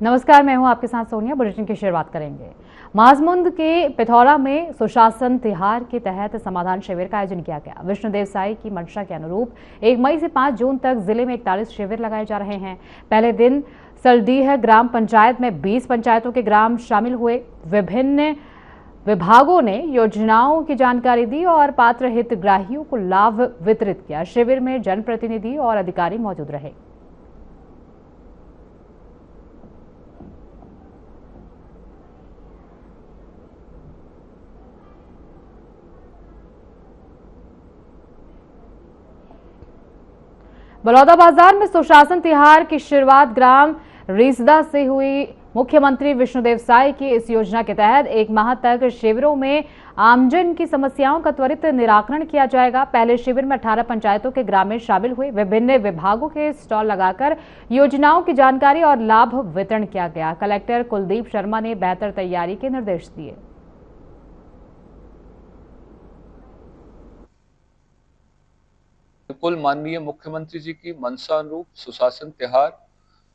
नमस्कार, मैं हूं आपके साथ सोनिया। बुलेटिन की शुरुआत करेंगे। महासमुंद के पिथौरा में सुशासन तिहार के तहत समाधान शिविर का आयोजन किया गया। विष्णुदेव साई की मंशा के अनुरूप 1 मई से 5 जून तक जिले में 41 शिविर लगाए जा रहे हैं। पहले दिन सलडीह ग्राम पंचायत में 20 पंचायतों के ग्राम शामिल हुए। विभिन्न विभागों ने योजनाओं की जानकारी दी और पात्र हितग्राहियों को लाभ वितरित किया। शिविर में जनप्रतिनिधि और अधिकारी मौजूद रहे। बलौदाबाजार में सुशासन तिहार की शुरुआत ग्राम रीसदा से हुई। मुख्यमंत्री विष्णुदेव साई की इस योजना के तहत 1 माह तक शिविरों में आमजन की समस्याओं का त्वरित निराकरण किया जाएगा। पहले शिविर में 18 पंचायतों के ग्रामीण शामिल हुए। विभिन्न विभागों के स्टॉल लगाकर योजनाओं की जानकारी और लाभ वितरण किया गया। कलेक्टर कुलदीप शर्मा ने बेहतर तैयारी के निर्देश दिए। बिल्कुल माननीय मुख्यमंत्री जी की मंशा अनुरूप सुशासन त्योहार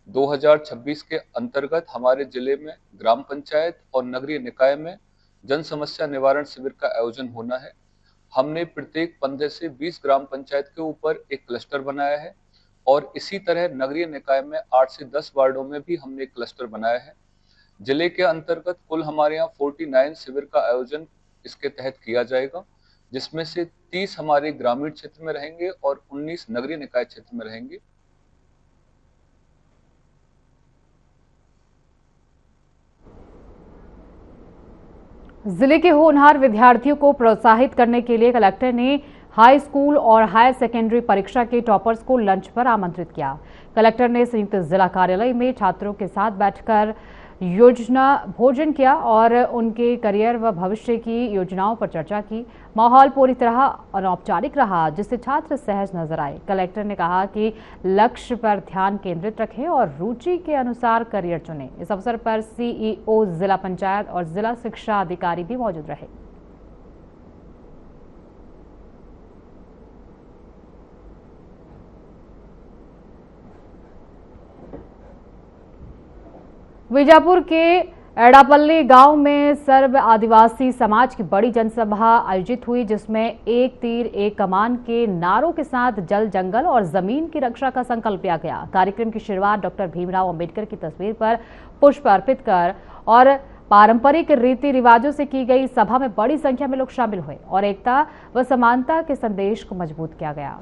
2026 के अंतर्गत हमारे जिले में ग्राम पंचायत और नगरीय निकाय में जन समस्या निवारण शिविर का आयोजन होना है। हमने प्रत्येक 15 से 20 ग्राम पंचायत के ऊपर एक क्लस्टर बनाया है और इसी तरह नगरीय निकाय में 8 से 10 वार्डों में भी हमने एक क्लस्टर बनाया है। जिले के अंतर्गत कुल हमारे यहाँ 49 शिविर का आयोजन इसके तहत किया जाएगा, जिसमें से 30 हमारे ग्रामीण क्षेत्र में रहेंगे और 19 नगरीय निकाय क्षेत्र में रहेंगे। जिले के होनहार विद्यार्थियों को प्रोत्साहित करने के लिए कलेक्टर ने हाई स्कूल और हायर सेकेंडरी परीक्षा के टॉपर्स को लंच पर आमंत्रित किया। कलेक्टर ने संयुक्त जिला कार्यालय में छात्रों के साथ बैठकर योजना भोजन किया और उनके करियर व भविष्य की योजनाओं पर चर्चा की। माहौल पूरी तरह अनौपचारिक रहा, जिससे छात्र सहज नजर आए। कलेक्टर ने कहा कि लक्ष्य पर ध्यान केंद्रित रखें और रुचि के अनुसार करियर चुनें। इस अवसर पर सीईओ, जिला पंचायत और जिला शिक्षा अधिकारी भी मौजूद रहे। बीजापुर के एड़ापल्ली गांव में सर्व आदिवासी समाज की बड़ी जनसभा आयोजित हुई, जिसमें एक तीर एक कमान के नारों के साथ जल, जंगल और जमीन की रक्षा का संकल्प लिया गया। कार्यक्रम की शुरुआत डॉक्टर भीमराव अंबेडकर की तस्वीर पर पुष्प अर्पित कर और पारंपरिक रीति रिवाजों से की गई। सभा में बड़ी संख्या में लोग शामिल हुए और एकता व समानता के संदेश को मजबूत किया गया।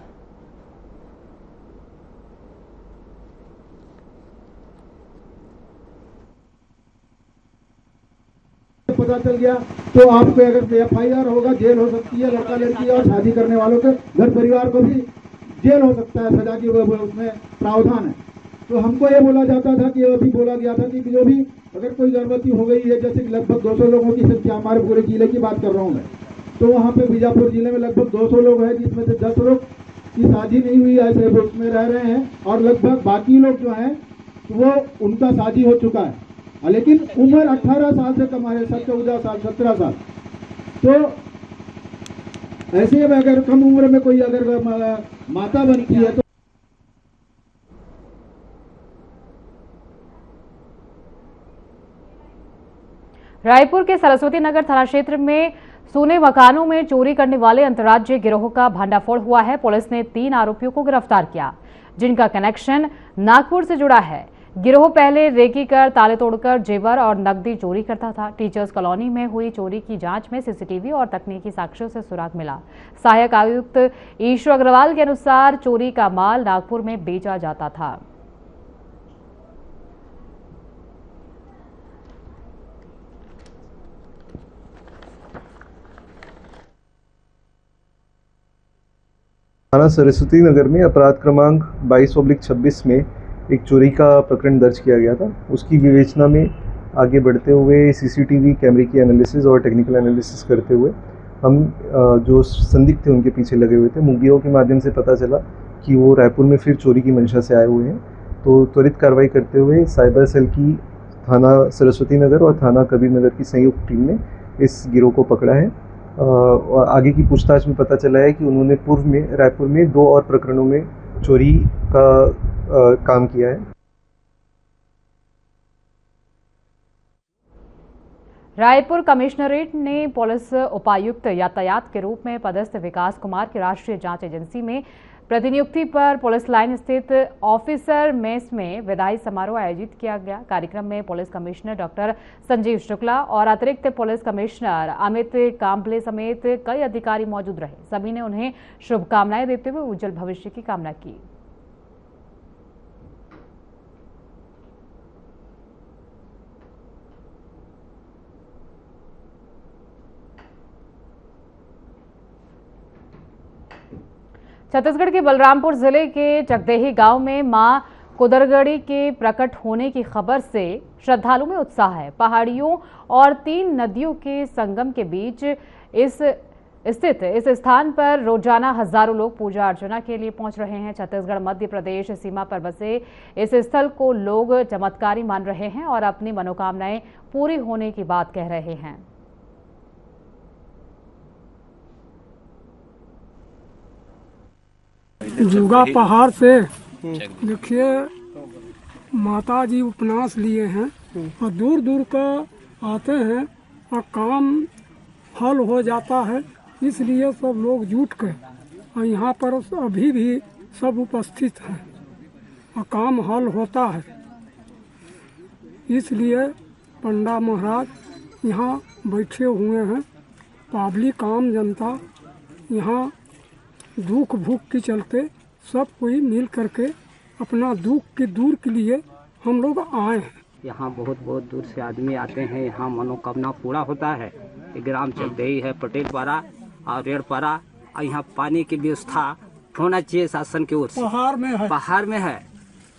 पता चल गया तो आपको अगर एफआईआर होगा, जेल हो सकती है। लड़का लड़की और शादी करने वालों के घर परिवार को भी जेल हो सकता है, सजा की उसमें प्रावधान है। तो हमको ये बोला जाता था कि अभी बोला गया था कि जो भी अगर कोई गर्भवती हो गई है, जैसे लगभग 200 लोगों की संख्या, हमारे पूरे जिले की बात कर रहा हूँ मैं, तो वहाँ पे बीजापुर जिले में लगभग 200 लोग हैं, जिसमें से 10 लोग की शादी नहीं हुई ऐसे उसमें रह रहे हैं और लगभग बाकी लोग जो हैं वो उनका शादी हो चुका है, लेकिन उम्र 18 साल से कम है, 14 साल 17 साल। तो ऐसे में अगर कम उम्र में कोई अगर माता बनती है तो रायपुर के सरस्वती नगर थाना क्षेत्र में सूने मकानों में चोरी करने वाले अंतर्राज्यीय गिरोह का भंडाफोड़ हुआ है। पुलिस ने 3 आरोपियों को गिरफ्तार किया, जिनका कनेक्शन नागपुर से जुड़ा है। गिरोह पहले रेकी कर, ताले तोड़कर जेवर और नकदी चोरी करता था। टीचर्स कॉलोनी में हुई चोरी की जांच में सीसीटीवी और तकनीकी साक्ष्यों से सुराग मिला। सहायक आयुक्त ईश्वर अग्रवाल के अनुसार चोरी का माल नागपुर में बेचा जाता था। थाना सरस्वती नगर में अपराध क्रमांक 22/26 में एक चोरी का प्रकरण दर्ज किया गया था। उसकी विवेचना में आगे बढ़ते हुए सीसीटीवी कैमरे की एनालिसिस और टेक्निकल एनालिसिस करते हुए हम जो संदिग्ध थे उनके पीछे लगे हुए थे। मुखबिरों के माध्यम से पता चला कि वो रायपुर में फिर चोरी की मंशा से आए हुए हैं। तो त्वरित कार्रवाई करते हुए साइबर सेल की थाना सरस्वती नगर और थाना कबीर नगर की संयुक्त टीम ने इस गिरोह को पकड़ा है। और आगे की पूछताछ में पता चला है कि उन्होंने पूर्व में रायपुर में 2 और प्रकरणों में चोरी का काम किया है। रायपुर कमिश्नरेट ने पुलिस उपायुक्त यातायात के रूप में पदस्थ विकास कुमार की राष्ट्रीय जांच एजेंसी में प्रतिनियुक्ति पर पुलिस लाइन स्थित ऑफिसर मेस में विदाई समारोह आयोजित किया गया। कार्यक्रम में police commissioner doctor Sanjeev Shukla और अतिरिक्त पुलिस कमिश्नर अमित काम्बले समेत कई अधिकारी मौजूद रहे। सभी ने उन्हें शुभकामनाएं देते हुए उज्जवल भविष्य की कामना की। छत्तीसगढ़ के बलरामपुर जिले के चकदेही गांव में मां कुदरगढ़ी के प्रकट होने की खबर से श्रद्धालु में उत्साह है। पहाड़ियों और 3 नदियों के संगम के बीच स्थित इस स्थान पर रोजाना हजारों लोग पूजा अर्चना के लिए पहुंच रहे हैं। छत्तीसगढ़ मध्य प्रदेश सीमा पर बसे इस स्थल को लोग चमत्कारी मान रहे हैं और अपनी मनोकामनाएं पूरी होने की बात कह रहे हैं। जुगा पहाड़ से देखिए माता जी उपन्यास लिए हैं और दूर दूर का आते हैं और काम हल हो जाता है, इसलिए सब लोग जुट के और यहाँ पर अभी भी सब उपस्थित हैं और काम हल होता है। इसलिए पंडा महाराज यहाँ बैठे हुए हैं। पब्लिक आम जनता यहाँ दुख भूख के चलते सब कोई मिल करके अपना दुख के दूर के लिए हम लोग आए हैं। यहाँ बहुत बहुत दूर से आदमी आते हैं, यहाँ मनोकामना पूरा होता है। ग्राम चकदेही है, पटेल पारा और रेड पारा, और यहाँ पानी की व्यवस्था होना चाहिए शासन की ओर से। पहाड़ में है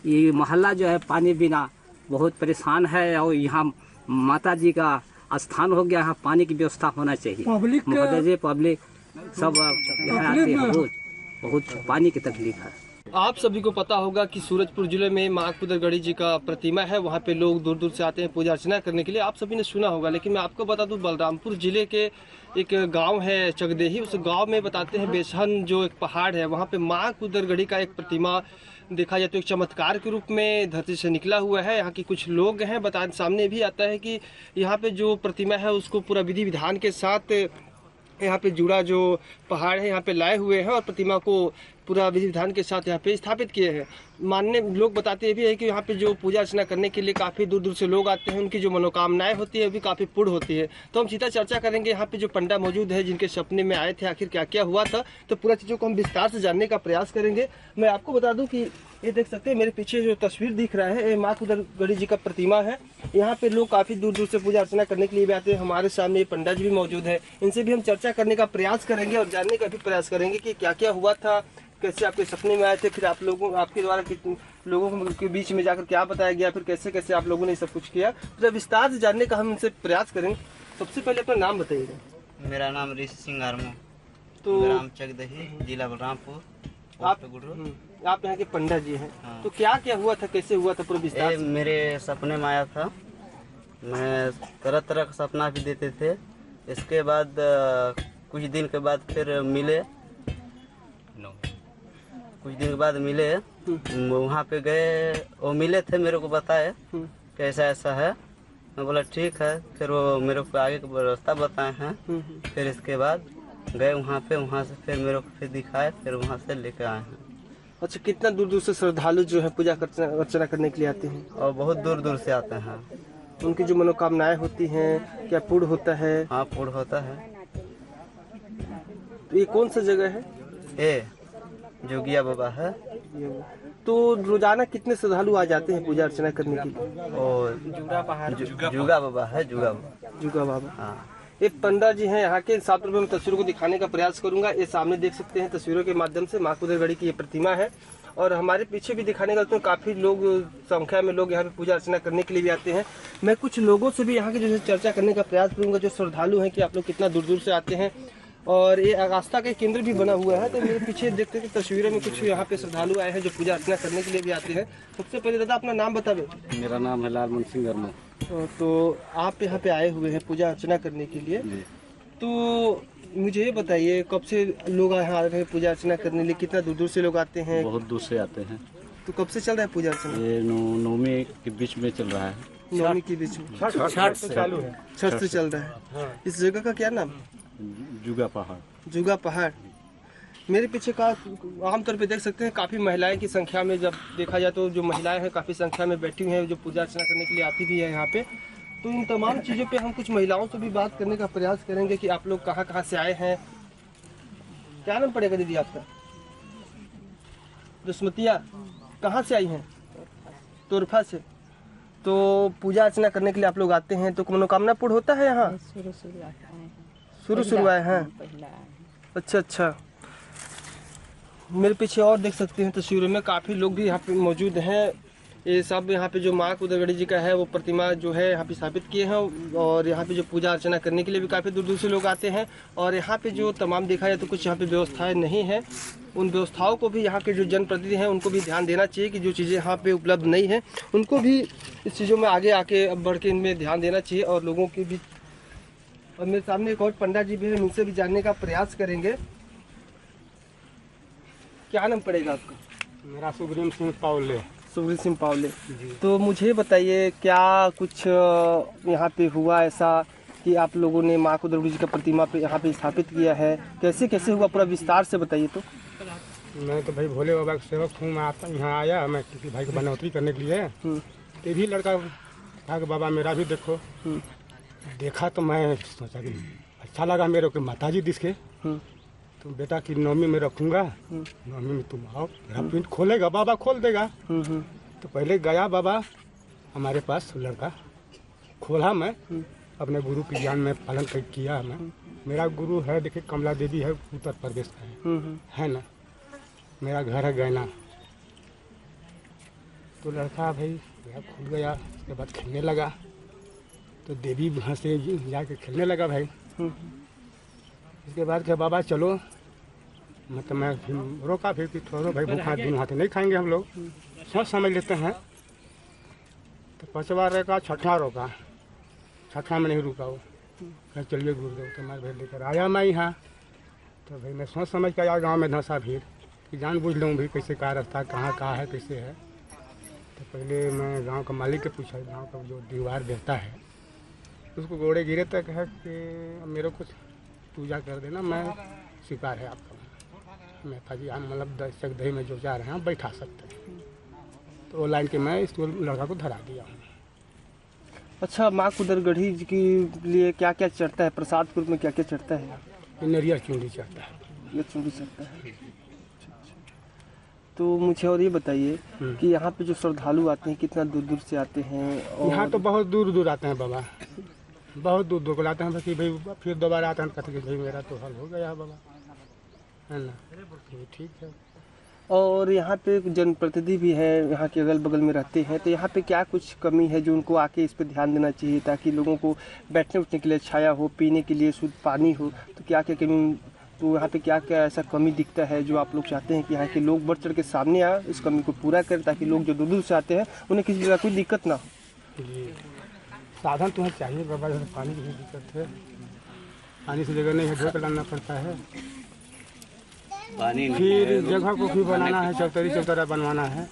ये मोहल्ला जो है, पानी बिना बहुत परेशान है और यहाँ माता जी का स्थान हो गया, यहाँ पानी की व्यवस्था होना चाहिए। पब्लिक सब यहाँ आते हैं, रोज बहुत पानी की तकलीफ है। आप सभी को पता होगा कि सूरजपुर जिले में मां कुदरगढ़ी जी का प्रतिमा है, वहाँ पे लोग दूर दूर से आते हैं पूजा अर्चना करने के लिए। आप सभी ने सुना होगा, लेकिन मैं आपको बता दूं बलरामपुर जिले के एक गांव है चकदेही, उस गांव में बताते हैं बेसहन जो एक पहाड़ है, वहाँ पे मां कुदरगढ़ी का एक प्रतिमा देखा जाए तो एक चमत्कार के रूप में धरती से निकला हुआ है। यहाँ के कुछ लोग हैं, सामने भी आता है कि यहाँ पे जो प्रतिमा है उसको पूरा विधि विधान के साथ यहाँ पे जुड़ा जो पहाड़ है यहाँ पे लाए हुए हैं और प्रतिमा को पूरा विधि विधान के साथ यहाँ पे स्थापित किए हैं। मानने लोग बताते भी है कि यहाँ पे जो पूजा अर्चना करने के लिए काफ़ी दूर दूर से लोग आते हैं, उनकी जो मनोकामनाएं होती है वो भी काफ़ी पूर्ण होती है। तो हम सीधा चर्चा करेंगे यहाँ पे जो पंडा मौजूद है जिनके सपने में आए थे, आखिर क्या क्या हुआ था, तो पूरा चीज़ों को हम विस्तार से जानने का प्रयास करेंगे। मैं आपको बता दूँ कि ये देख सकते हैं मेरे पीछे जो तस्वीर दिख रहा है, ये माँ कुदरगढ़ी जी का प्रतिमा है। यहाँ पे लोग काफ़ी दूर दूर से पूजा अर्चना करने के लिए भी आते हैं। हमारे सामने पंडा जी भी मौजूद है, इनसे भी हम चर्चा करने का प्रयास करेंगे और जानने का भी प्रयास करेंगे कि क्या क्या हुआ था, कैसे आपके सपने में आए थे, फिर आप लोगों आपके द्वारा लोगों के बीच में जाकर क्या बताया गया, फिर कैसे कैसे आप लोगों ने सब कुछ किया, तो विस्तार से जानने का हम इनसे प्रयास करेंगे। सबसे पहले अपना नाम बताइएगा। मेरा नाम ऋषि सिंह आर्मो, तो ग्राम चकदेही, जिला बलरामपुर। आप यहाँ के पंडा जी हैं। हाँ। तो क्या क्या हुआ था, कैसे हुआ था, पूरा विस्तार? मेरे सपने में आया था, मैं तरह तरह का सपना भी देते थे। इसके बाद कुछ दिन के बाद फिर मिले, वहाँ पे गए, वो मिले थे, मेरे को बताए कि ऐसा ऐसा है। मैं बोला ठीक है, फिर वो मेरे को आगे का रास्ता बताए हैं। फिर इसके बाद गए वहाँ पे, वहाँ से फिर मेरे को फिर दिखाए, फिर वहाँ से लेके आए हैं। अच्छा, कितना दूर दूर से श्रद्धालु जो है पूजा अर्चना करने के लिए आते हैं? और बहुत दूर दूर से आते हैं। उनकी जो मनोकामनाएं होती हैं क्या पूर्ण होता है? हाँ, पूर्ण होता है। तो ये कौन सा जगह है? ये जोगिया बाबा है। तो रोजाना कितने श्रद्धालु आ जाते हैं पूजा अर्चना करने के लिए? और जुगा बाबा है, जुगा बाबा। हाँ, ये पंडा जी हैं यहाँ के। साथ में तस्वीरों को दिखाने का प्रयास करूंगा। ये सामने देख सकते हैं तस्वीरों के माध्यम से माँ कुदरगढ़ी की ये प्रतिमा है, और हमारे पीछे भी दिखाने का तो काफी लोग, संख्या में लोग यहाँ पे पूजा अर्चना करने के लिए भी आते हैं। मैं कुछ लोगों से भी यहाँ के जो है चर्चा करने का प्रयास करूंगा, जो श्रद्धालु हैं, कि आप लोग कितना दूर दूर से आते हैं। और ये आस्था का केंद्र भी बना हुआ है। तो मेरे पीछे देखते हैं तस्वीरों में कुछ यहाँ पे श्रद्धालु आए हैं जो पूजा अर्चना करने के लिए भी आते हैं। सबसे पहले दादा अपना नाम बतावे। मेरा नाम है लालमन सिंह वर्मा। तो आप यहाँ पे आए हुए हैं पूजा अर्चना करने के लिए, तो मुझे ये बताइए कब से लोग यहाँ आ रहे हैं पूजा अर्चना करने के लिए, कितना दूर दूर से लोग आते हैं? बहुत दूर से आते हैं। तो कब से चल रहा है पूजा अर्चना? ये नवमी के बीच में चल रहा है। 9वीं के बीच में छठ से चालू है, छठ से चल रहा है। हाँ। इस जगह का क्या नाम? जुगा पहाड़। जुगा पहाड़। मेरे पीछे का आमतौर पे देख सकते हैं काफ़ी महिलाएं की संख्या में, जब देखा जाए तो जो महिलाएं हैं काफ़ी संख्या में बैठी हुई हैं, जो पूजा अर्चना करने के लिए आती भी है यहाँ पे। तो इन तमाम चीज़ों पे हम कुछ महिलाओं से भी बात करने का प्रयास करेंगे कि आप लोग कहाँ कहाँ से आए हैं। क्या नाम पड़ेगा दीदी आपका? दुष्मतिया। कहाँ से आई हैं? तोरफा से। तो पूजा अर्चना करने के लिए आप लोग आते हैं तो मनोकामना पूर्ण होता है यहाँ? शुरू आए हैं। अच्छा। मेरे पीछे और देख सकते हैं तस्वीरों में काफ़ी लोग भी यहाँ पे मौजूद हैं। ये सब यहाँ पे जो माँ कुदरगढ़ी जी का है वो प्रतिमा जो है यहाँ पे स्थापित किए हैं, और यहाँ पे जो पूजा अर्चना करने के लिए भी काफ़ी दूर दूर से लोग आते हैं। और यहाँ पे जो तमाम देखा जाए तो कुछ यहाँ पे व्यवस्थाएं नहीं है, उन व्यवस्थाओं को भी यहाँ के जो जनप्रतिनिधि हैं उनको भी ध्यान देना चाहिए कि जो चीज़ें यहाँ पे उपलब्ध नहीं है उनको भी इस चीज़ों में आगे आके अब बढ़ के इनमें ध्यान देना चाहिए, और लोगों की भी। और मेरे सामने एक और पंडा जी भी हैं, उनसे भी जानने का प्रयास करेंगे। क्या नाम पड़ेगा आपका? मेरा सुग्रीव सिंह पावले। सुग्रीव सिंह पावले। तो मुझे बताइए क्या कुछ यहाँ पे हुआ ऐसा कि आप लोगों ने माँ कुदरगढ़ी जी का प्रतिमा पे यहाँ पे स्थापित किया है, कैसे कैसे हुआ पूरा विस्तार से बताइए। तो मैं तो भाई भोले बाबा का सेवक हूँ, मैं आता यहाँ आया मैं किसी भाई को बनौती करने के लिए। ये भी लड़का था कि बाबा मेरा भी देखो। देखा तो मैं सोचा कि अच्छा लगा मेरे को, माता जी दिखे तो बेटा की 9वीं में रखूँगा, 9वीं में तुम आओ, मेरा पिंड खोलेगा बाबा, खोल देगा। तो पहले गया बाबा हमारे पास, लड़का खोला, मैं अपने गुरु के ज्ञान में पालन किया। मैं मेरा गुरु है देखिए कमला देवी है, उत्तर प्रदेश का है ना। मेरा घर है गैना। तो लड़का भाई खुल गया, उसके बाद खेलने लगा तो देवी वहाँ से जाके खेलने लगा भाई। इसके बाद क्या बाबा चलो, मतलब मैं फिर रोका, फिर कि थोड़ा भाई भूखा दिन हाथ नहीं खाएंगे हम लोग, सोच समझ लेते हैं। तो 5वां रोका, 6वां रोका, 6वां में नहीं रुका वो, कह चलिए गुरुदेव तुम्हारे भाई लेकर आया मैं यहाँ। तो भाई मैं सोच समझ के आया, गाँव में धंसा भीड़ कि जान बुझ लूँ भाई कैसे का रास्ता कहाँ है कैसे है। तो पहले मैं गाँव का मालिक के पूछा, गाँव का जो दीवार देता है उसको गोड़े गिरे तक है कि मेरे कुछ पूजा कर देना, मैं स्वीकार है आपका। मैं था जी हम मतलब 10 दही में जो जा रहे हैं बैठा सकते हैं। तो वो लाइन के मैं इसको लड़का को धरा दिया हूँ। अच्छा, माँ कुदरगढ़ी जी के लिए क्या क्या चढ़ता है? प्रसाद के रूप में क्या क्या चढ़ता है? नरियल चूड़ी चढ़ता है। ये चूड़ी चढ़ता है। तो मुझे और ये बताइए कि यहाँ पे जो श्रद्धालु आते हैं कितना दूर दूर से आते हैं? और यहाँ तो बहुत दूर दूर आते हैं बाबा, बहुत दूर दूर को लाते हैं कि भाई फिर दोबारा आते हैं, कहते कि भाई मेरा तो हल हो गया बाबा, है ना। तो ठीक है। और यहाँ पे जनप्रतिनिधि भी है, यहाँ के अगल बगल में रहते हैं, तो यहाँ पे क्या कुछ कमी है जो उनको आके इस पर ध्यान देना चाहिए ताकि लोगों को बैठने उठने के लिए छाया हो, पीने के लिए शुद्ध पानी हो? तो क्या क्या कमी, तो यहाँ पे क्या क्या ऐसा कमी दिखता है जो आप लोग चाहते हैं कि यहाँ के लोग बढ़ चढ़ के सामने आए, इस कमी को पूरा करें ताकि लोग जो दूर दूर से आते हैं उन्हें किसी जगह कोई दिक्कत ना हो? साधन तुम्हें चाहिए बाबा, जैसे पानी की दिक्कत है, पानी से जगह नहीं है, ढोक लाना पड़ता है, फिर जगह को भी बनाना है, चौतरा बनवाना है,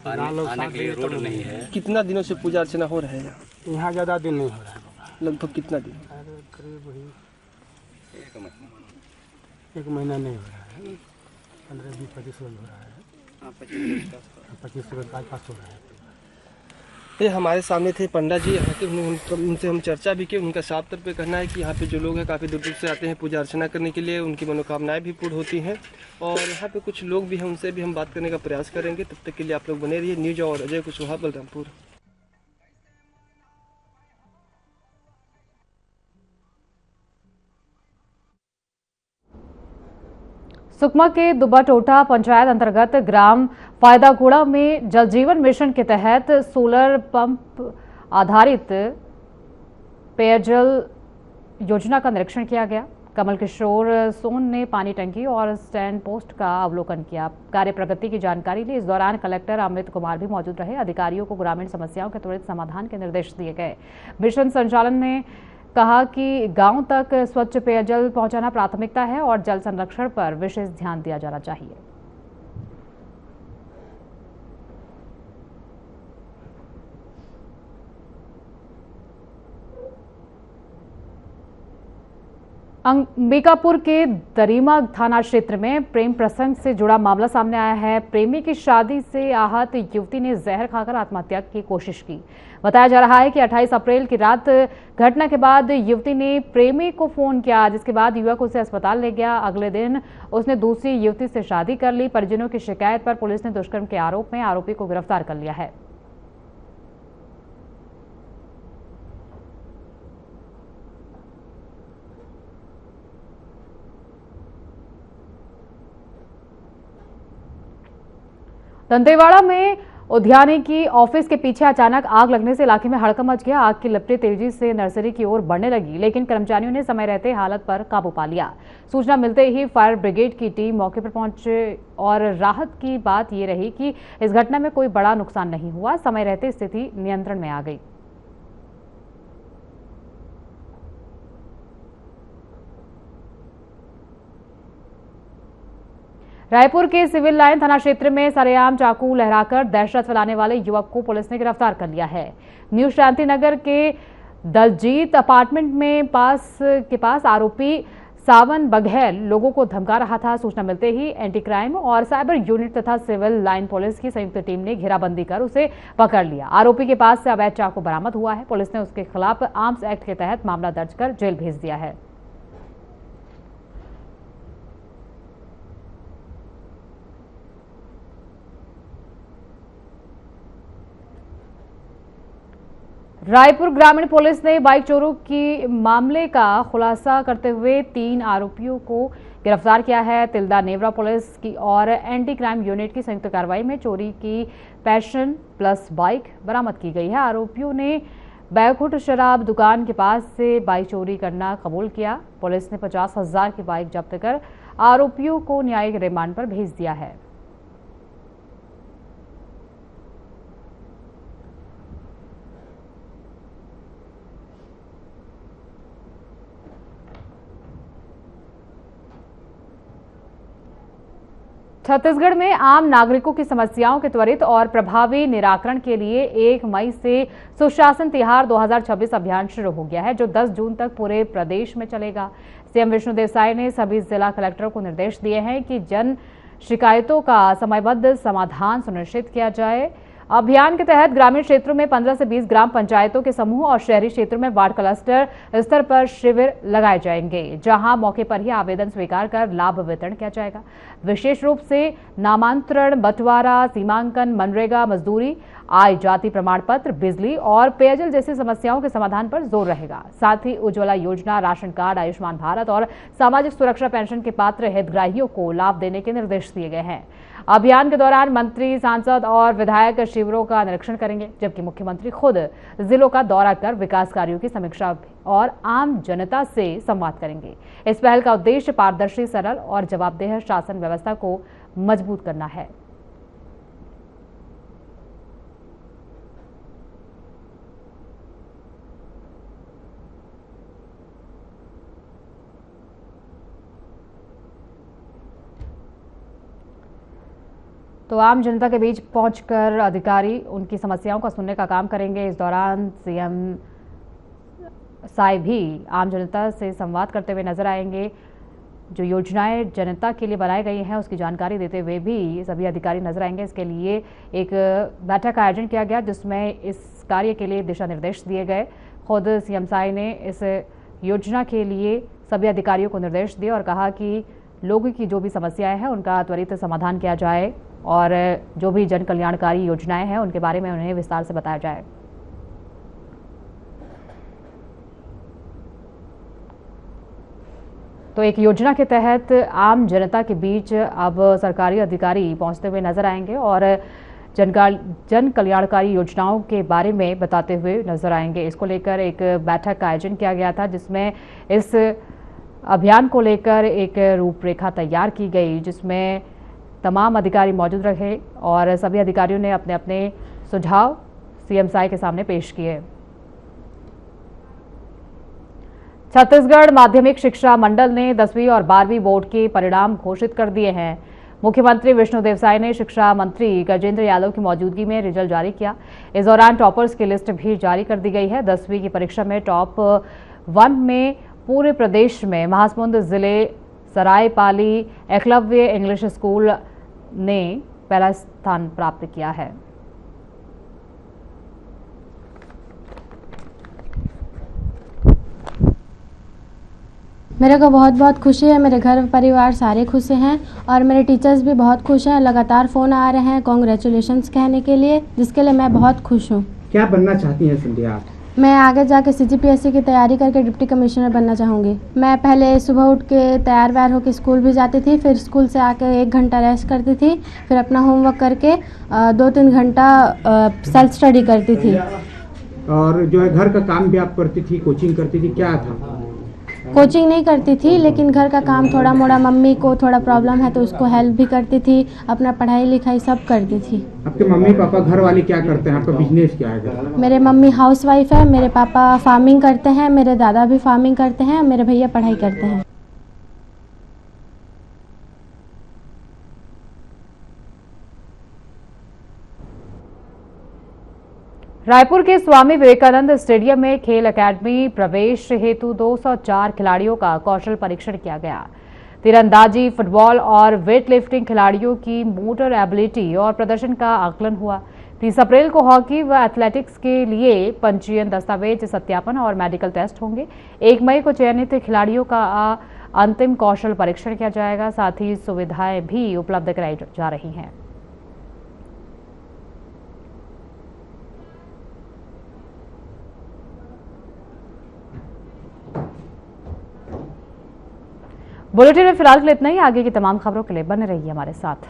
रोड नहीं है। कितना दिनों से पूजा अर्चना हो रहा है यहाँ? ज़्यादा दिन नहीं हो रहा है बाबा। लगभग कितना दिन? करीब वही 1 महीना नहीं हो रहा है, 15-20-25 रोज हो रहा है, 25 रोज का पास हो रहा है। ये हमारे सामने थे पंडा जी यहाँ के, उनसे हम चर्चा भी की। उनका साफ तौर पे कहना है कि यहाँ पे जो लोग हैं काफ़ी दूर दूर से आते हैं पूजा अर्चना करने के लिए, उनकी मनोकामनाएं भी पूर्ण होती हैं। और यहाँ पे कुछ लोग भी हैं, उनसे भी हम बात करने का प्रयास करेंगे। तब तक के लिए आप लोग बने रहिए। न्यूज और अजय कुशवाहा, बलरामपुर। सुकमा के दुब्बा-टोटा पंचायत अंतर्गत ग्राम फायदागुड़ा में जल जीवन मिशन के तहत सोलर पंप आधारित पेयजल योजना का निरीक्षण किया गया। कमल किशोर सोन ने पानी टंकी और स्टैंड पोस्ट का अवलोकन किया। कार्य प्रगति की जानकारी ली। इस दौरान कलेक्टर अमित कुमार भी मौजूद रहे। अधिकारियों को ग्रामीण समस्याओं के त्वरित समाधान के निर्देश दिए गए। मिशन संचालन ने कहा कि गांव तक स्वच्छ पेयजल पहुंचाना प्राथमिकता है और जल संरक्षण पर विशेष ध्यान दिया जाना चाहिए। अंबिकापुर के दरीमा थाना क्षेत्र में प्रेम प्रसंग से जुड़ा मामला सामने आया है। प्रेमी की शादी से आहत युवती ने जहर खाकर आत्महत्या की कोशिश की। बताया जा रहा है कि 28 अप्रैल की रात घटना के बाद युवती ने प्रेमी को फोन किया, जिसके बाद युवक उसे अस्पताल ले गया। अगले दिन उसने दूसरी युवती से शादी कर ली। परिजनों की शिकायत पर पुलिस ने दुष्कर्म के आरोप में आरोपी को गिरफ्तार कर लिया है। दंतेवाड़ा में उद्यानिकी ऑफिस के पीछे अचानक आग लगने से इलाके में हड़कंप मच गया। आग की लपटें तेजी से नर्सरी की ओर बढ़ने लगी, लेकिन कर्मचारियों ने समय रहते हालत पर काबू पा लिया। सूचना मिलते ही फायर ब्रिगेड की टीम मौके पर पहुंचे और राहत की बात ये रही कि इस घटना में कोई बड़ा नुकसान नहीं हुआ। समय रहते स्थिति नियंत्रण में आ गई। रायपुर के सिविल लाइन थाना क्षेत्र में सरेआम चाकू लहराकर दहशत फैलाने वाले युवक को पुलिस ने गिरफ्तार कर लिया है। न्यू शांति नगर के दलजीत अपार्टमेंट में पास आरोपी सावन बघेल लोगों को धमका रहा था। सूचना मिलते ही एंटी क्राइम और साइबर यूनिट तथा सिविल लाइन पुलिस की संयुक्त टीम ने घेराबंदी कर उसे पकड़ लिया। आरोपी के पास से अवैध चाकू बरामद हुआ है। पुलिस ने उसके खिलाफ आर्म्स एक्ट के तहत मामला दर्ज कर जेल भेज दिया है। रायपुर ग्रामीण पुलिस ने बाइक चोरों की मामले का खुलासा करते हुए 3 आरोपियों को गिरफ्तार किया है। तिल्दा नेवरा पुलिस की और एंटी क्राइम यूनिट की संयुक्त कार्रवाई में चोरी की पैशन प्लस बाइक बरामद की गई है। आरोपियों ने बैकुंठ शराब दुकान के पास से बाइक चोरी करना कबूल किया। पुलिस ने 50,000 की बाइक जब्त कर आरोपियों को न्यायिक रिमांड पर भेज दिया है। छत्तीसगढ़ में आम नागरिकों की समस्याओं के त्वरित और प्रभावी निराकरण के लिए 1 मई से सुशासन तिहार 2026 अभियान शुरू हो गया है, जो 10 जून तक पूरे प्रदेश में चलेगा। सीएम विष्णुदेव साय ने सभी जिला कलेक्टरों को निर्देश दिए हैं कि जन शिकायतों का समयबद्ध समाधान सुनिश्चित किया जाए। अभियान के तहत ग्रामीण क्षेत्रों में 15 से 20 ग्राम पंचायतों के समूह और शहरी क्षेत्रों में वार्ड क्लस्टर स्तर पर शिविर लगाए जाएंगे, जहां मौके पर ही आवेदन स्वीकार कर लाभ वितरण किया जाएगा। विशेष रूप से नामांतरण, बंटवारा, सीमांकन, मनरेगा मजदूरी, आय जाति प्रमाण पत्र, बिजली और पेयजल जैसी समस्याओं के समाधान पर जोर रहेगा। साथ ही उज्ज्वला योजना, राशन कार्ड, आयुष्मान भारत और सामाजिक सुरक्षा पेंशन के पात्र हितग्राहियों को लाभ देने के निर्देश दिए गए हैं। अभियान के दौरान मंत्री, सांसद और विधायक शिविरों का निरीक्षण करेंगे, जबकि मुख्यमंत्री खुद जिलों का दौरा कर विकास कार्यों की समीक्षा और आम जनता से संवाद करेंगे। इस पहल का उद्देश्य पारदर्शी, सरल और जवाबदेह शासन व्यवस्था को मजबूत करना है। तो आम जनता के बीच पहुंचकर अधिकारी उनकी समस्याओं का सुनने का काम करेंगे। इस दौरान सीएम साय भी आम जनता से संवाद करते हुए नजर आएंगे। जो योजनाएं जनता के लिए बनाई गई हैं उसकी जानकारी देते हुए भी सभी अधिकारी नजर आएंगे। इसके लिए एक बैठक का आयोजन किया गया, जिसमें इस कार्य के लिए दिशा निर्देश दिए गए। खुद सीएम साय ने इस योजना के लिए सभी अधिकारियों को निर्देश दिए और कहा कि लोगों की जो भी समस्याएं हैं उनका त्वरित समाधान किया जाए और जो भी जन कल्याणकारी योजनाएं हैं उनके बारे में उन्हें विस्तार से बताया जाए। तो एक योजना के तहत आम जनता के बीच अब सरकारी अधिकारी पहुंचते हुए नजर आएंगे और जन कल्याणकारी योजनाओं के बारे में बताते हुए नजर आएंगे। इसको लेकर एक बैठक का आयोजन किया गया था, जिसमें इस अभियान को लेकर एक रूपरेखा तैयार की गई, जिसमें तमाम अधिकारी मौजूद रहे और सभी अधिकारियों ने अपने अपने सुझाव सीएम साय के सामने पेश किए। छत्तीसगढ़ माध्यमिक शिक्षा मंडल ने 10वीं और 12वीं बोर्ड के परिणाम घोषित कर दिए हैं। मुख्यमंत्री विष्णुदेव साय ने शिक्षा मंत्री गजेंद्र यादव की मौजूदगी में रिजल्ट जारी किया। इस दौरान टॉपर्स की लिस्ट भी जारी कर दी गई है। 10वीं की परीक्षा में टॉप 1 में पूरे प्रदेश में महासमुंद जिले सरायपाली एकलव्य इंग्लिश स्कूल ने पहला स्थान प्राप्त किया है। मेरे को बहुत खुशी है। मेरे घर परिवार सारे खुश हैं और मेरे टीचर्स भी बहुत खुश हैं। लगातार फ़ोन आ रहे हैं कॉन्ग्रेचुलेशंस कहने के लिए, जिसके लिए मैं बहुत खुश हूँ। क्या बनना चाहती हैं संध्या आप? मैं आगे जाके CGPSC की तैयारी करके डिप्टी कमिश्नर बनना चाहूँगी। मैं पहले सुबह उठ के तैयार व्यार होकर स्कूल भी जाती थी, फिर स्कूल से आके 1 घंटा रेस्ट करती थी, फिर अपना होमवर्क करके 2-3 घंटा सेल्फ स्टडी करती थी। और जो है घर का काम भी आप करती थी, कोचिंग करती थी, क्या था? कोचिंग नहीं करती थी, लेकिन घर का काम थोड़ा मोड़ा, मम्मी को थोड़ा प्रॉब्लम है तो उसको हेल्प भी करती थी, अपना पढ़ाई लिखाई सब करती थी। आपके मम्मी पापा घर वाले क्या करते हैं? आपका बिजनेस क्या है? मेरे मम्मी हाउसवाइफ है, मेरे पापा फार्मिंग करते हैं, मेरे दादा भी फार्मिंग करते हैं, मेरे भैया पढ़ाई करते हैं। रायपुर के स्वामी विवेकानंद स्टेडियम में खेल एकेडमी प्रवेश हेतु 204 खिलाड़ियों का कौशल परीक्षण किया गया। तीरंदाजी, फुटबॉल और वेट लिफ्टिंग खिलाड़ियों की मोटर एबिलिटी और प्रदर्शन का आकलन हुआ। 30 अप्रैल को हॉकी व एथलेटिक्स के लिए पंजीयन, दस्तावेज सत्यापन और मेडिकल टेस्ट होंगे। 1 मई को चयनित खिलाड़ियों का अंतिम कौशल परीक्षण किया जाएगा। साथ ही सुविधाएं भी उपलब्ध कराई जा रही हैं। बुलेटिन में फिलहाल के लिए इतना ही। आगे की तमाम खबरों के लिए बने रहिए हमारे साथ।